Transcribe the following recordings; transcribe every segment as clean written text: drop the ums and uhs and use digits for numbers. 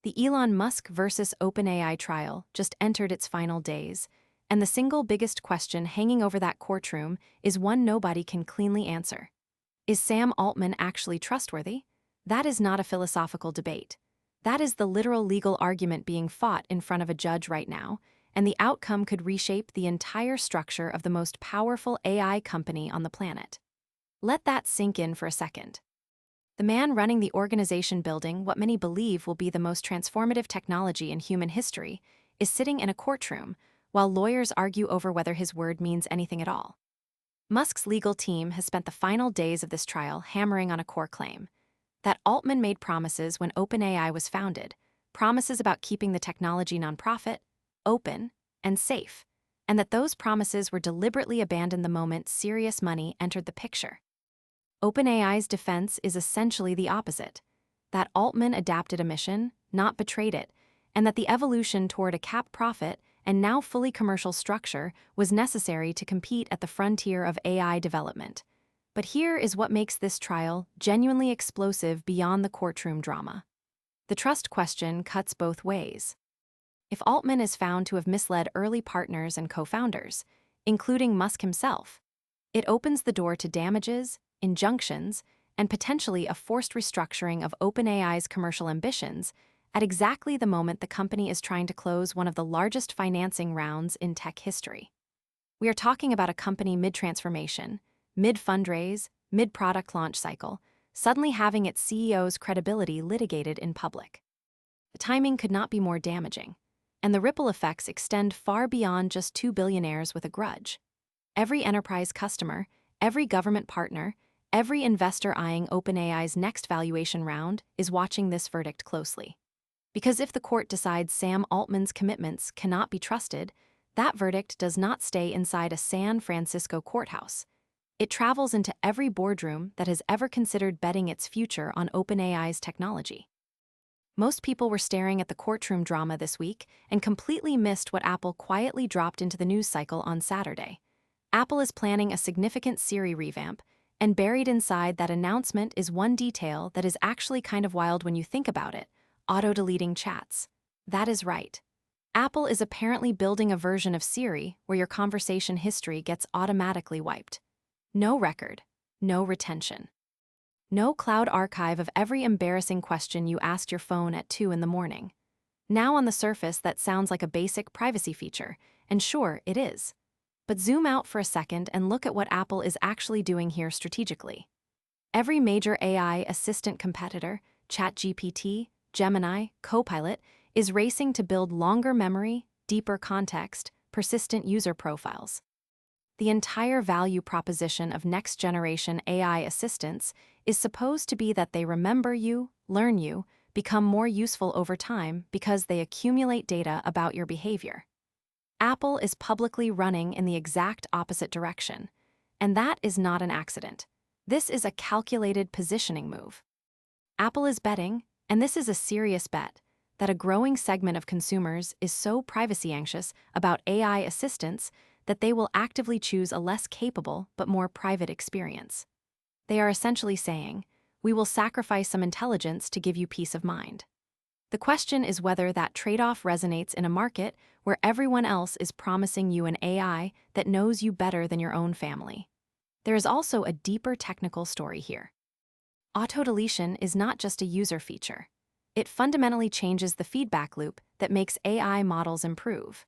The Elon Musk versus OpenAI trial just entered its final days, and the single biggest question hanging over that courtroom is one nobody can cleanly answer. Is Sam Altman actually trustworthy? That is not a philosophical debate. That is the literal legal argument being fought in front of a judge right now, and the outcome could reshape the entire structure of the most powerful AI company on the planet. Let that sink in for a second. The man running the organization building what many believe will be the most transformative technology in human history is sitting in a courtroom while lawyers argue over whether his word means anything at all. Musk's legal team has spent the final days of this trial hammering on a core claim that Altman made promises when OpenAI was founded, promises about keeping the technology nonprofit, open, and safe, and that those promises were deliberately abandoned the moment serious money entered the picture. OpenAI's defense is essentially the opposite, that Altman adapted a mission, not betrayed it, and that the evolution toward a capped profit and now fully commercial structure was necessary to compete at the frontier of AI development. But here is what makes this trial genuinely explosive beyond the courtroom drama. The trust question cuts both ways. If Altman is found to have misled early partners and co-founders, including Musk himself, it opens the door to damages, injunctions, and potentially a forced restructuring of OpenAI's commercial ambitions at exactly the moment the company is trying to close one of the largest financing rounds in tech history. We are talking about a company mid-transformation, mid-fundraise, mid-product launch cycle, suddenly having its CEO's credibility litigated in public. The timing could not be more damaging, and the ripple effects extend far beyond just two billionaires with a grudge. Every enterprise customer, every government partner, every investor eyeing OpenAI's next valuation round is watching this verdict closely. Because if the court decides Sam Altman's commitments cannot be trusted, that verdict does not stay inside a San Francisco courthouse. It travels into every boardroom that has ever considered betting its future on OpenAI's technology. Most people were staring at the courtroom drama this week and completely missed what Apple quietly dropped into the news cycle on Saturday. Apple is planning a significant Siri revamp, and buried inside that announcement is one detail that is actually kind of wild when you think about it: auto-deleting chats. That is right. Apple is apparently building a version of Siri where your conversation history gets automatically wiped. No record, no retention. No cloud archive of every embarrassing question you asked your phone at 2 in the morning. Now on the surface that sounds like a basic privacy feature, and sure, it is. But zoom out for a second and look at what Apple is actually doing here strategically. Every major AI assistant competitor, ChatGPT, Gemini, Copilot, is racing to build longer memory, deeper context, persistent user profiles. The entire value proposition of next-generation AI assistants is supposed to be that they remember you, learn you, become more useful over time because they accumulate data about your behavior. Apple is publicly running in the exact opposite direction, and that is not an accident. This is a calculated positioning move. Apple is betting, and this is a serious bet, that a growing segment of consumers is so privacy-anxious about AI assistants that they will actively choose a less capable but more private experience. They are essentially saying, "We will sacrifice some intelligence to give you peace of mind." The question is whether that trade-off resonates in a market where everyone else is promising you an AI that knows you better than your own family. There is also a deeper technical story here. Auto-deletion is not just a user feature. It fundamentally changes the feedback loop that makes AI models improve.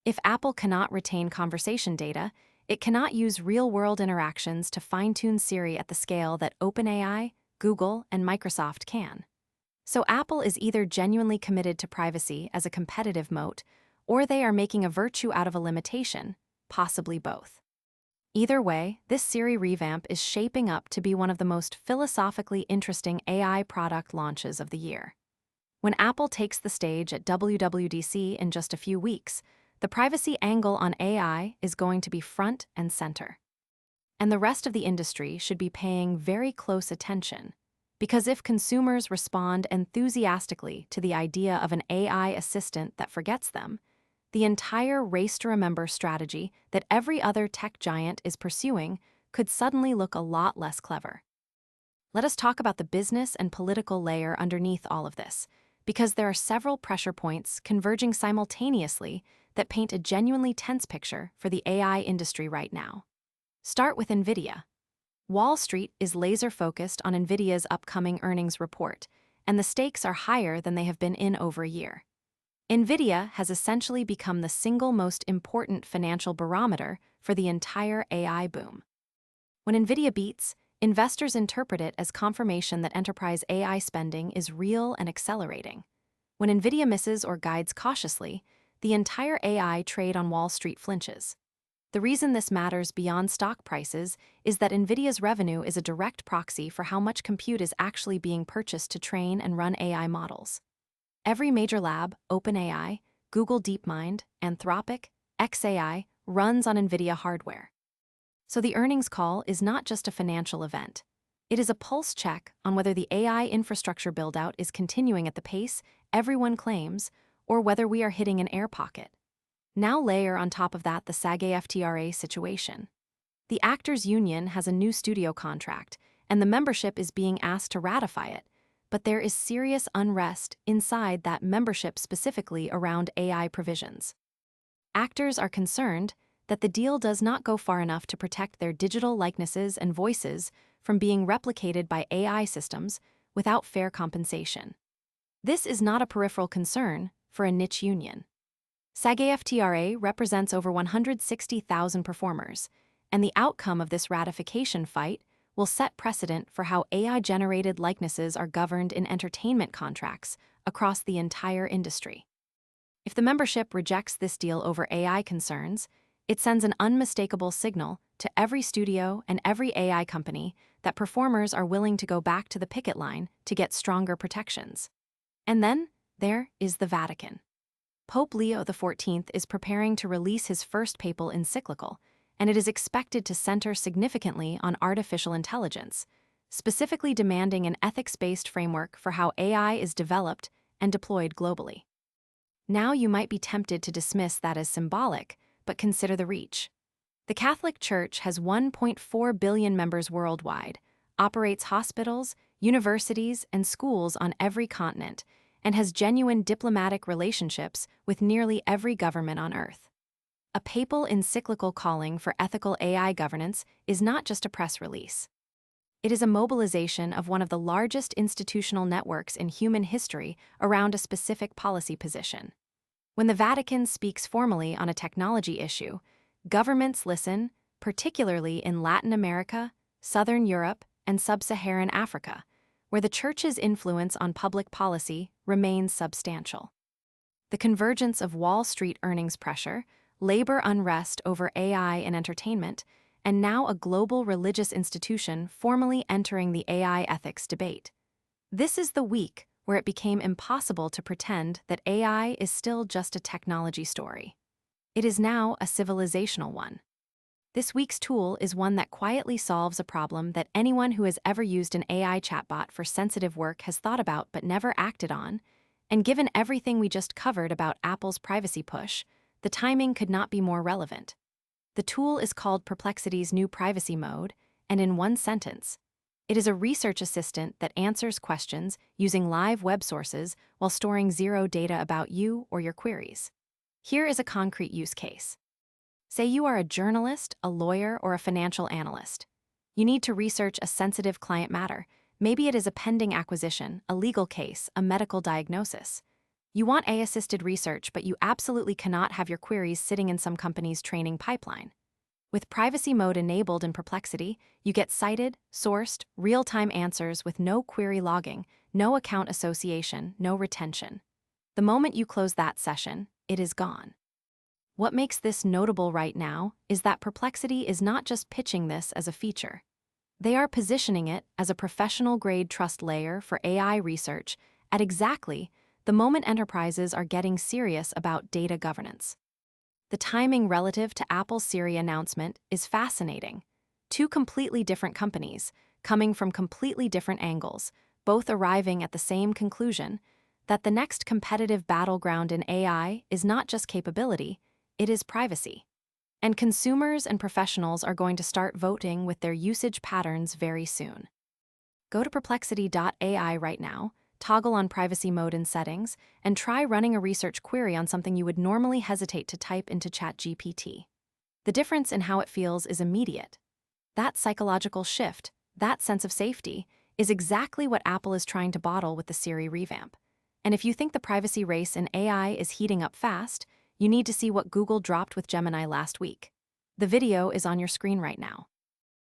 If Apple cannot retain conversation data, it cannot use real-world interactions to fine-tune Siri at the scale that OpenAI, Google, and Microsoft can. So Apple is either genuinely committed to privacy as a competitive moat, or they are making a virtue out of a limitation, possibly both. Either way, this Siri revamp is shaping up to be one of the most philosophically interesting AI product launches of the year. When Apple takes the stage at WWDC in just a few weeks, the privacy angle on AI is going to be front and center. And the rest of the industry should be paying very close attention. Because if consumers respond enthusiastically to the idea of an AI assistant that forgets them, the entire race-to-remember strategy that every other tech giant is pursuing could suddenly look a lot less clever. Let us talk about the business and political layer underneath all of this, because there are several pressure points converging simultaneously that paint a genuinely tense picture for the AI industry right now. Start with NVIDIA. Wall Street is laser-focused on NVIDIA's upcoming earnings report, and the stakes are higher than they have been in over a year. NVIDIA has essentially become the single most important financial barometer for the entire AI boom. When NVIDIA beats, investors interpret it as confirmation that enterprise AI spending is real and accelerating. When NVIDIA misses or guides cautiously, the entire AI trade on Wall Street flinches. The reason this matters beyond stock prices is that NVIDIA's revenue is a direct proxy for how much compute is actually being purchased to train and run AI models. Every major lab, OpenAI, Google DeepMind, Anthropic, xAI, runs on NVIDIA hardware. So the earnings call is not just a financial event. It is a pulse check on whether the AI infrastructure build-out is continuing at the pace everyone claims, or whether we are hitting an air pocket. Now layer on top of that the SAG-AFTRA situation. The Actors Union has a new studio contract, and the membership is being asked to ratify it, but there is serious unrest inside that membership specifically around AI provisions. Actors are concerned that the deal does not go far enough to protect their digital likenesses and voices from being replicated by AI systems without fair compensation. This is not a peripheral concern for a niche union. SAG-AFTRA represents over 160,000 performers, and the outcome of this ratification fight will set precedent for how AI-generated likenesses are governed in entertainment contracts across the entire industry. If the membership rejects this deal over AI concerns, it sends an unmistakable signal to every studio and every AI company that performers are willing to go back to the picket line to get stronger protections. And then there is the Vatican. Pope Leo XIV is preparing to release his first papal encyclical, and it is expected to center significantly on artificial intelligence, specifically demanding an ethics-based framework for how AI is developed and deployed globally. Now you might be tempted to dismiss that as symbolic, but consider the reach. The Catholic Church has 1.4 billion members worldwide, operates hospitals, universities, and schools on every continent, and has genuine diplomatic relationships with nearly every government on Earth. A papal encyclical calling for ethical AI governance is not just a press release. It is a mobilization of one of the largest institutional networks in human history around a specific policy position. When the Vatican speaks formally on a technology issue, governments listen, particularly in Latin America, Southern Europe, and Sub-Saharan Africa, where the Church's influence on public policy remains substantial. The convergence of Wall Street earnings pressure, labor unrest over AI and entertainment, and now a global religious institution formally entering the AI ethics debate. This is the week where it became impossible to pretend that AI is still just a technology story. It is now a civilizational one. This week's tool is one that quietly solves a problem that anyone who has ever used an AI chatbot for sensitive work has thought about but never acted on, and given everything we just covered about Apple's privacy push, the timing could not be more relevant. The tool is called Perplexity's new privacy mode, and in one sentence, it is a research assistant that answers questions using live web sources while storing zero data about you or your queries. Here is a concrete use case. Say you are a journalist, a lawyer, or a financial analyst. You need to research a sensitive client matter. Maybe it is a pending acquisition, a legal case, a medical diagnosis. You want AI-assisted research, but you absolutely cannot have your queries sitting in some company's training pipeline. With privacy mode enabled in Perplexity, you get cited, sourced, real-time answers with no query logging, no account association, no retention. The moment you close that session, it is gone. What makes this notable right now is that Perplexity is not just pitching this as a feature. They are positioning it as a professional-grade trust layer for AI research at exactly the moment enterprises are getting serious about data governance. The timing relative to Apple's Siri announcement is fascinating. Two completely different companies, coming from completely different angles, both arriving at the same conclusion that the next competitive battleground in AI is not just capability, it is privacy. And consumers and professionals are going to start voting with their usage patterns very soon. Go to perplexity.ai right now toggle on privacy mode in settings, and try running a research query on something you would normally hesitate to type into ChatGPT. The difference in how it feels is immediate. That psychological shift, that sense of safety, is exactly what Apple is trying to bottle with the Siri revamp. And if you think the privacy race in AI is heating up fast, you need to see what Google dropped with Gemini last week. The video is on your screen right now.